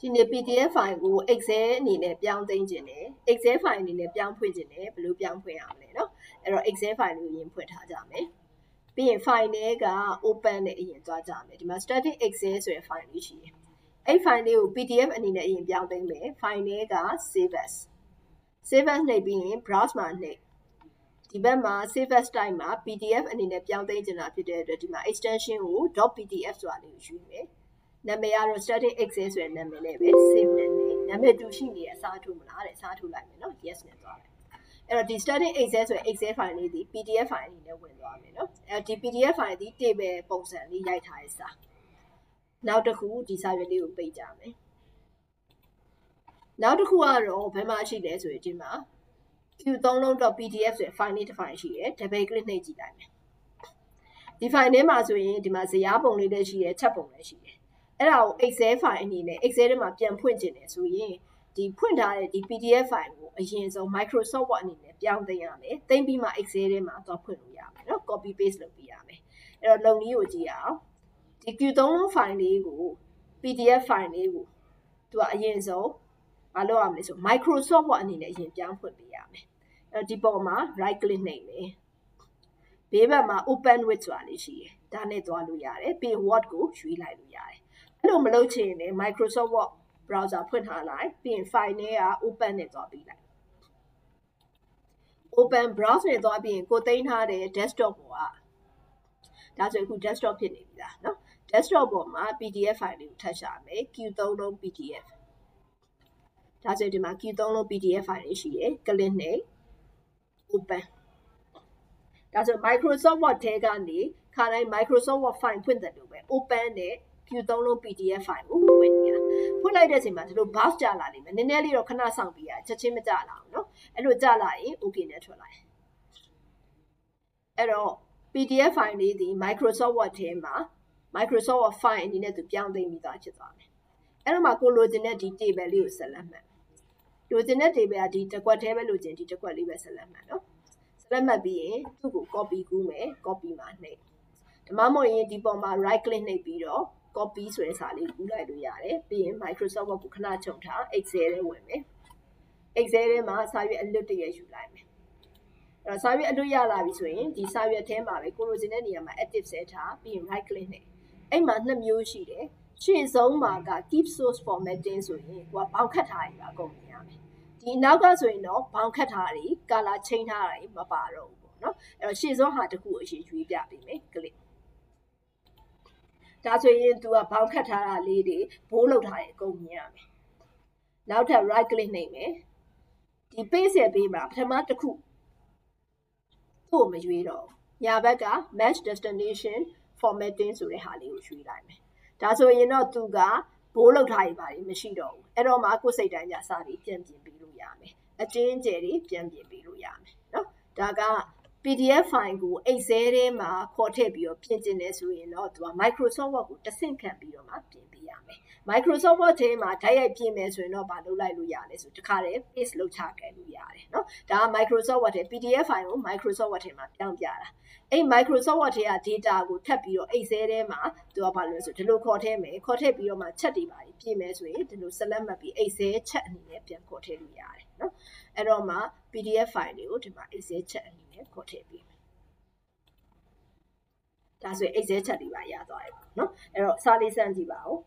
ဒီနေ့ PDF file ကို Excel အနေနဲ့ပြောင်းသိမ်းခြင်းနဲ့ Excel file အနေနဲ့ပြောင်းဖွင့်ခြင်းနဲ့ဘယ်လိုပြောင်းဖွင့်ရမလဲเนาะအဲ့တော့ Excel file ကိုရင်ဖွင့်ထားကြမယ်ပြီးရင် file တွေက open နဲ့အရင်သွားကြမယ်ဒီမှာ static Excel ဆိုတဲ့ file လေးရှိတယ်အဲ့ file လေးကို PDF အနေနဲ့အရင်ပြောင်းသိမ်းမယ် file တွေက save as နှိပ်ပြီးရင် browse မှာနှိပ်ဒီဘက်မှာ save as type မှာ PDF အနေနဲ့ပြောင်းသိမ်းခြင်းတာဖြစ်တဲ့အတွက်ဒီမှာ extension ကို .pdf ဆိုတာလေးကိုယူမယ်နာမည်ကတော့ static Excel ဆိုတဲ့နာမည်နဲ့ပဲ save နဲ့နာမည်တူရှိနေအစားထိုးမလားတဲ့အစားထိုးလိုက်မယ်เนาะ yes နဲ့သွားတယ်အဲ့တော့ဒီ static Excel ဆိုတဲ့ Excel file လေးဒီ PDF file အနေနဲ့ဝင်သွားမယ်เนาะအဲ့ဒီ PDF file ဒီ table ပုံစံလေးရိုက်ထားတဲ့စာနောက်တစ်ခုဒီစာရွက်လေးကိုပိတ်ကြမယ်နောက်တစ်ခုကတော့ဘယ်မှာရှိလဲဆိုရင်ဒီမှာ q3long.pdf ဆိုတဲ့ file လေးတစ် file ရှိတယ် double click နှိပ်ကြည့်လိုက်မယ်ဒီ file ထဲမှာဆိုရင်ဒီမှာဇယားပုံလေးလည်းရှိတယ်ချက်ပုံလည်းရှိတယ်အဲ့ဒါကို Excel file အနေနဲ့ Excel ထဲမှာပြန်ဖွင့်ခြင်းတယ်ဆိုရင်ဒီဖွင့်ထားတဲ့ဒီ PDF file ကိုအရင်ဆုံး Microsoft Word အနေနဲ့ပြောင်းသိမ်းရမယ်သိမ်းပြီးမှ Excel ထဲမှာသွားဖွင့်လို့ရမယ်เนาะ copy paste လုပ်ပြရမယ်အဲ့တော့လုံနည်းကိုကြည့်အောင်ဒီ Q3long file လေးကို PDF file လေးကိုသူကအရင်ဆုံးမလုပ်ရမလဲဆို Microsoft Word အနေနဲ့အရင်ပြောင်းဖွင့်ပေးရမယ်အဲ့ဒီပေါ်မှာ right click နှိပ်မယ်ဘေးဘက်မှာ open with ဆိုတာလေးရှိတယ်ဒါနဲ့သွားလို့ရတယ်ပြီး Word ကိုရွေးလိုက်လို့ရတယ်အဲ့လိုမလုပ်ချင်ရင် Microsoft Word browser ဖွင့်ထားလိုက်ပြီးရင် file နဲ့က open နဲ့သွားပြီးလိုက် open browse နဲ့သွားပြီးရင်ကိုသိမ်းထားတဲ့ desktop ပေါ်ကဒါဆိုအခု desktop ဖြစ်နေပြီလားเนาะ desktop ပေါ်မှာ PDF file လေးကိုထပ်ရှာမယ် Q3long PDF ဒါဆိုဒီမှာ Q3long PDF file လေးရှိတယ် click နဲ့ open ဒါဆို Microsoft Word ထဲကနေခါတိုင်း Microsoft Word file ဖွင့်တယ်လို့ပဲ open နဲ့ Q3long PDF file ကိုဖွင့်နေတာဖွင့်လိုက်တဲ့အချိန်မှာဒီလို box ကြာလာလိမ့်မယ်နည်းနည်းလေးတော့ခဏစောင့်ပြီးရချက်ချင်းမကြာလာအောင်เนาะအဲ့လိုကြာလာရင် okay နဲ့ထွက်လိုက်အဲ့တော့ PDF file လေးဒီ Microsoft Word ထဲမှာ Microsoft Word file အနေနဲ့သူပြောင်းသိမ်းပြီးသားဖြစ်သွားမယ်အဲ့တော့မှကိုလိုချင်တဲ့ဒီ table လေးကိုဆက်လက်မှတ်လိုချင်တဲ့ table ကဒီတစ်ကွက်ထဲပဲလိုချင်ဒီတစ်ကွက်လေးပဲဆက်လက်မှတ်เนาะဆက်မှတ်ပြီးရင်သူ့ကို copy ကူးမယ် copy မှာနှိပ်ဒါမှမဟုတ်ရင်ဒီပေါ်မှာ right click နှိပ်ပြီးတော့ copy ဆိုတဲ့စာလေးကူးလိုက်လို့ရတယ်ပြီးရင် Microsoft Word ကိုခဏချုပ်ထား Excel ထဲဝင်မယ် Excel ထဲမှာစာရွက်အလွတ်တရယူလိုက်မယ်အဲ့တော့စာရွက်အလွတ်ရလာပြီဆိုရင်ဒီစာရွက်ထဲမှာပဲကိုလိုချင်တဲ့နေရာမှာ active ဆက်ထားပြီးရင် right click နှိပ်အဲ့မှာနှစ်မျိုးရှိတယ်ရှေ့ဆုံးမှာက keep source formatting ဆိုရင်ကိုကဘောင်ခတ်ထားရတာအကုန်မြင်ရမယ်ဒီနောက်ကဆိုရင်တော့ဘောင်ခတ်ထားတာ color change ထားတာမပါတော့ဘူးပေါ့နော်အဲ့တော့ရှေ့ဆုံးဟာတစ်ခုအရင်ရွေးပြပေးမယ် click ဒါဆိုရင် तू ကဘောင်ခတ်ထားတာလေးတွေဘိုးလောက်ထားတယ်အကုန်မြင်ရမယ်နောက်ထပ် right click နှိပ်မယ်ဒီ page ရဲ့ဘေးမှာပထမတစ်ခုသူ့ကိုမရွေးတော့ညာဘက်က match destination formatting ဆိုတဲ့ဟာလေးကိုရွေးလိုက်မယ်ဒါဆိုရင်တော့ तू ကဘိုးလောက်ထားရပါလိမ့်မရှိတော့ဘူးအဲ့တော့မှကိုယ်စိတ်တိုင်းကြစာပြီးပြန်ပြင်ပေးလို့ရမယ်အချင်းကျယ်တွေပြန်ပြင်ပေးလို့ရမယ်เนาะဒါက PDF file ကို Excel ထဲမှာခေါ်ထည့်ပြီးတော့ပြင်ကျင်နေဆိုရင်တော့သူက Microsoft Word ကိုတစ်ဆင့်ခံပြီးတော့မှပြင်ပေးရမယ် Microsoft Word ထဲမှာဓာတ်ရိုက်ပြင်မယ်ဆိုရင်တော့မလုပ်လိုက်လို့ရလဲဆိုတခါတည်း paste လုပ်ချခဲ့လို့ရတယ်เนาะဒါက Microsoft Word ထဲ PDF file ကို Microsoft Word ထဲမှာပြောင်းပြတာအဲ့ Microsoft Word ထဲက data ကိုထပ်ပြီးတော့ Excel ထဲမှာသူကဘာလို့လဲဆိုဒီလိုခေါ်ထည့်မယ်ခေါ်ထည့်ပြီးတော့မှချက်တွေပါပြင်မယ်ဆိုရင်ဒီလို select မှတ်ပြီး Excel ချက်အနေနဲ့ပြန်ခေါ်ထည့်လို့ရတယ်เนาะအဲ့တော့မှ PDF file တွေကိုဒီမှာ Excel ချက်အနေနဲ့ခေါ်ထည့်ပြီးဒါဆိုရင် Excel ချက်တွေပါရသွားတယ်ပေါ့နော်အဲ့တော့စာလေးစမ်းကြည့်ပါဦး